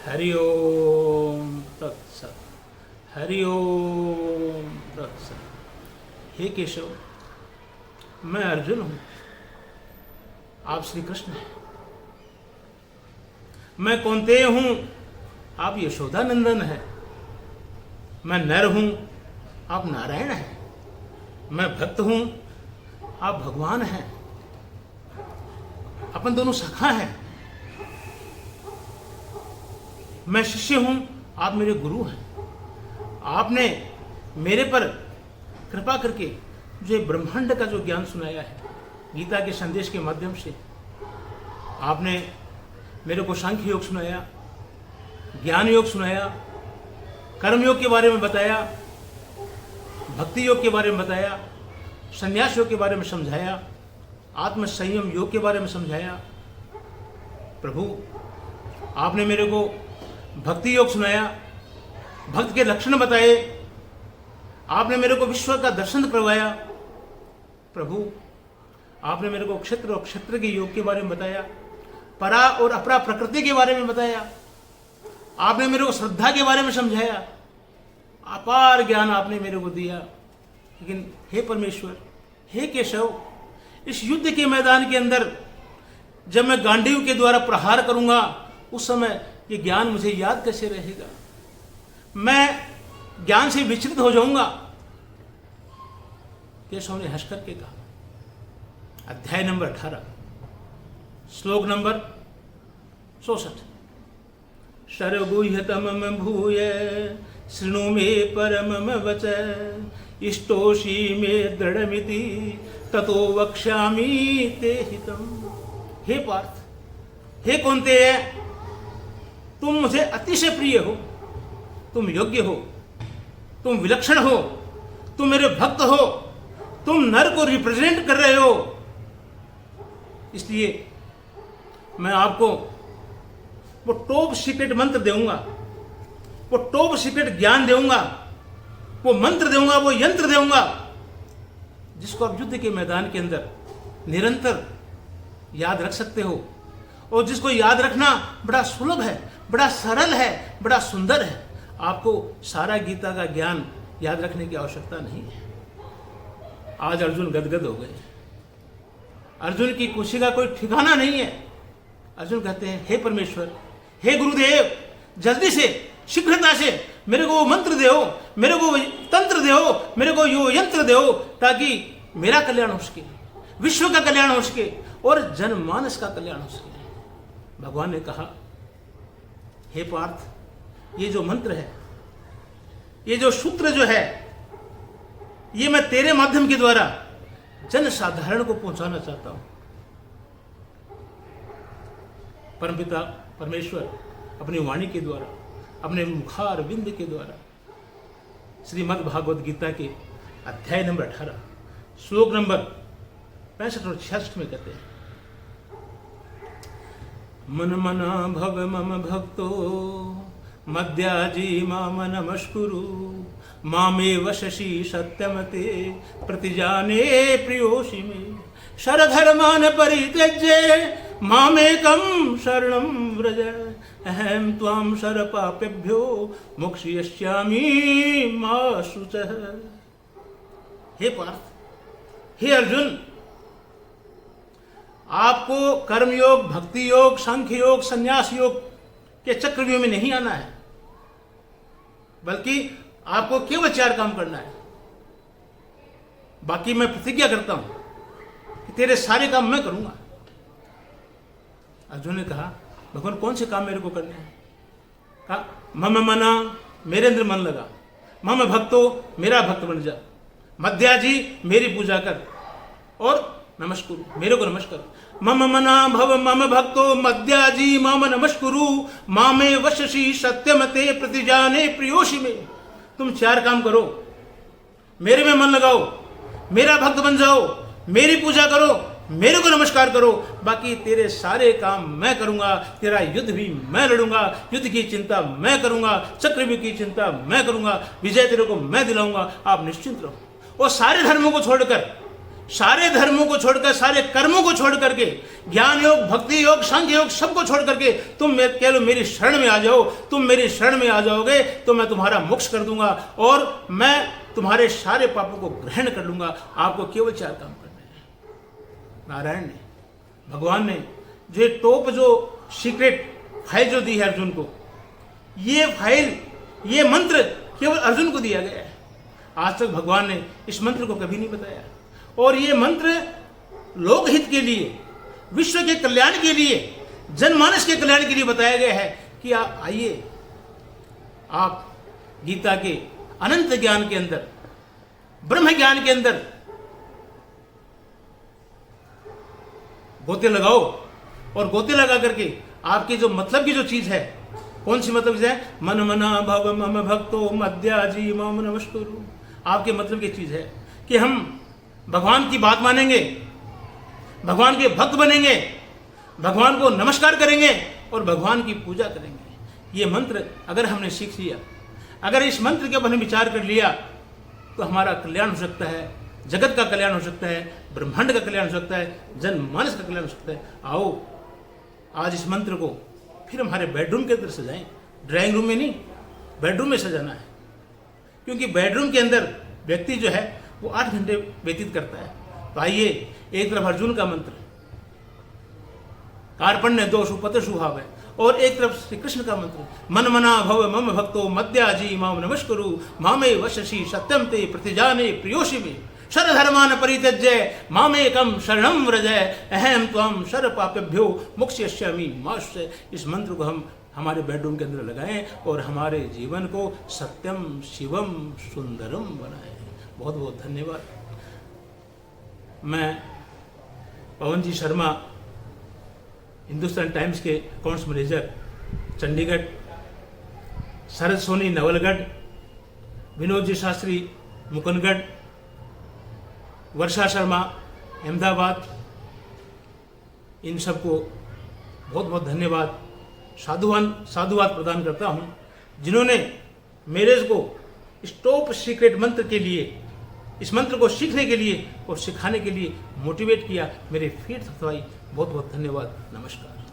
हरि ओम तत्सत। हरि ओम तत्सत। हे केशव, मैं अर्जुन हूं, आप श्री कृष्ण हैं। मैं कौन्तेय हूं, आप यशोदा नंदन है। मैं नर हूं, आप नारायण हैं। मैं भक्त हूं, आप भगवान हैं। अपन दोनों सखा हैं। मैं शिष्य हूं, आप मेरे गुरु हैं। आपने मेरे पर कृपा करके जो ब्रह्मांड का जो ज्ञान सुनाया है गीता के संदेश के माध्यम से, आपने मेरे को सांख्य योग सुनाया, ज्ञान योग सुनाया, कर्म योग के बारे में बताया, भक्ति योग के बारे में बताया, संन्यास योग के बारे में समझाया, आत्म संयम योग के बारे में समझाया। प्रभु, आपने मेरे को भक्ति योग सुनाया, भक्त के लक्षण बताए, आपने मेरे को विश्व का दर्शन करवाया। प्रभु, आपने मेरे को क्षेत्र और क्षेत्र के योग के बारे में बताया, परा और अपरा प्रकृति के बारे में बताया, आपने मेरे को श्रद्धा के बारे में समझाया। अपार ज्ञान आपने मेरे को दिया। लेकिन हे परमेश्वर, हे केशव, इस युद्ध के मैदान के अंदर जब मैं गांडीव के द्वारा प्रहार करूंगा, उस समय ये ज्ञान मुझे याद कैसे रहेगा? मैं ज्ञान से विचलित हो जाऊंगा। केशव ने हंस करके कहा, अध्याय नंबर 18, श्लोक नंबर 64। सर्वगुह्यतमं भूय शृणु मे परमं वच, इष्टोषि मे दृढ़मिति ततो वक्ष्यामि ते हितम्। हे पार्थ, हे कौन्तेय, तुम मुझे अतिशय प्रिय हो, तुम योग्य हो, तुम विलक्षण हो, तुम मेरे भक्त हो, तुम नर को रिप्रेजेंट कर रहे हो। इसलिए मैं आपको वो टॉप सीक्रेट मंत्र दूंगा, वो टॉप सीक्रेट ज्ञान दूंगा, वो मंत्र दूंगा, वो यंत्र दूंगा, जिसको आप युद्ध के मैदान के अंदर निरंतर याद रख सकते हो, और जिसको याद रखना बड़ा सुलभ है, बड़ा सरल है, बड़ा सुंदर है। आपको सारा गीता का ज्ञान याद रखने की आवश्यकता नहीं है। आज अर्जुन गदगद हो गए। अर्जुन की खुशी का कोई ठिकाना नहीं है। अर्जुन कहते हैं, हे परमेश्वर, हे गुरुदेव, जल्दी से, शीघ्रता से मेरे को वो मंत्र दो, मेरे को तंत्र दो, मेरे को यो यंत्र दो, ताकि मेरा कल्याण हो सके, विश्व का कल्याण हो सके और जनमानस का कल्याण हो सके। भगवान ने कहा, हे पार्थ, ये जो मंत्र है, ये जो सूत्र जो है, ये मैं तेरे माध्यम के द्वारा जन साधारण को पहुंचाना चाहता हूं। परमपिता परमेश्वर अपनी वाणी के द्वारा, अपने मुखार बिंद के द्वारा श्रीमद् भागवत गीता के अध्याय नंबर 18 श्लोक नंबर 65 और 66 में कहते हैं, मन मना भव मम भक्तो मद्याजी माम नमस्कुरु, मामेव शशि सत्यमते प्रतिजाने प्रियोषि मे, शरधर्मान परित्यज्य मामेकं शरणं व्रज, अहं त्वां शरपापेभ्यो मोक्षयिष्यामि मा शुचः। हे पार्थ, हे अर्जुन, आपको कर्मयोग, भक्ति योग, सांख्य योग, संन्यास योग के चक्रव्यूह में नहीं आना है, बल्कि आपको केवल 4 काम करना है। बाकी मैं प्रतिज्ञा करता हूं कि तेरे सारे काम मैं करूंगा। अर्जुन ने कहा, भगवान कौन से काम मेरे को करने हैं? कहा, मम मना, मेरे अंदर मन लगा, मम भक्तो, मेरा भक्त बन जा, मध्याजी, मेरी पूजा कर, और नमस्कुरु, मेरे को नमस्कार। मम मना भव मम भक्तो मध्याजी मम नमस्कुरु, मामे वशसि सत्यमते प्रतिजाने प्रियोषि में। तुम 4 काम करो, मेरे में मन लगाओ, मेरा भक्त बन जाओ, मेरी पूजा करो, मेरे को नमस्कार करो, बाकी तेरे सारे काम मैं करूंगा। तेरा युद्ध भी मैं लड़ूंगा, युद्ध की चिंता मैं करूंगा, चक्रव्यूह की चिंता मैं करूंगा, विजय तेरे को मैं दिलाऊंगा। आप निश्चिंत रहो। और सारे धर्मों को छोड़कर सारे धर्मों को छोड़कर, सारे कर्मों को छोड़ करके, ज्ञान योग, भक्ति योग, सांख्य योग सबको छोड़ करके तुम कह लो मेरी शरण में आ जाओ, तुम मेरी शरण में आ जाओगे तो मैं तुम्हारा मोक्ष कर दूंगा और मैं तुम्हारे सारे पापों को ग्रहण कर लूंगा। आपको केवल 4 काम करने हैं। नारायण ने, भगवान ने जो टॉप जो सीक्रेट फाइल जो दी है अर्जुन को, ये फाइल, ये मंत्र केवल अर्जुन को दिया गया है। आज तक भगवान ने इस मंत्र को कभी नहीं बताया और ये मंत्र लोकहित के लिए, विश्व के कल्याण के लिए, जनमानस के कल्याण के लिए बताया गया है कि आप आइए, आप गीता के अनंत ज्ञान के अंदर, ब्रह्म ज्ञान के अंदर गोते लगाओ और गोते लगा करके आपके जो मतलब की जो चीज है, कौन सी मतलब है? मन मना भव मम भक्तो मद्याजी मम नमस्कुरु। आपके मतलब की चीज है कि हम भगवान की बात मानेंगे, भगवान के भक्त बनेंगे, भगवान को नमस्कार करेंगे और भगवान की पूजा करेंगे। ये मंत्र अगर हमने सीख लिया, अगर इस मंत्र के ऊपर हमने विचार कर लिया तो हमारा कल्याण हो सकता है, जगत का कल्याण हो सकता है, ब्रह्मांड का कल्याण हो सकता है, जनमानस का कल्याण हो सकता है। आओ आज इस मंत्र को फिर हमारे बेडरूम के अंदर सजाएं, ड्राइंग रूम में नहीं, बेडरूम में सजाना है, क्योंकि बेडरूम के अंदर व्यक्ति जो है वो 8 घंटे व्यतीत करता है। तो आइए, एक तरफ अर्जुन का मंत्र कार्पण्य दोषु पतशु भाव है और एक तरफ श्री कृष्ण का मंत्र मन मना भव मम भक्तो मद्याजी माम नमस्कुरु मामे वशसि सत्यम ते प्रतिजाने प्रियोषि मे शरधर्मान परित्यज्य मामेकम शरणं व्रज अहम त्वं शर पापेभ्यो मोक्ष्यस्यामि मा शुचः। इस मंत्र को हम हमारे बेडरूम के अंदर लगाएं और हमारे जीवन को सत्यम शिवम सुंदरम बनाएं। बहुत बहुत धन्यवाद। मैं पवन जी शर्मा, हिंदुस्तान टाइम्स के अकाउंट्स मैनेजर चंडीगढ़, शरद सोनी नवलगढ़, विनोद जी शास्त्री मुकुंदगढ़, वर्षा शर्मा अहमदाबाद, इन सबको बहुत बहुत धन्यवाद, साधुवाद प्रदान करता हूँ जिन्होंने मेरे को इस टॉप सीक्रेट मंत्र के लिए, इस मंत्र को सीखने के लिए और सिखाने के लिए मोटिवेट किया, मेरे फीट थपथपाई। बहुत बहुत धन्यवाद। नमस्कार।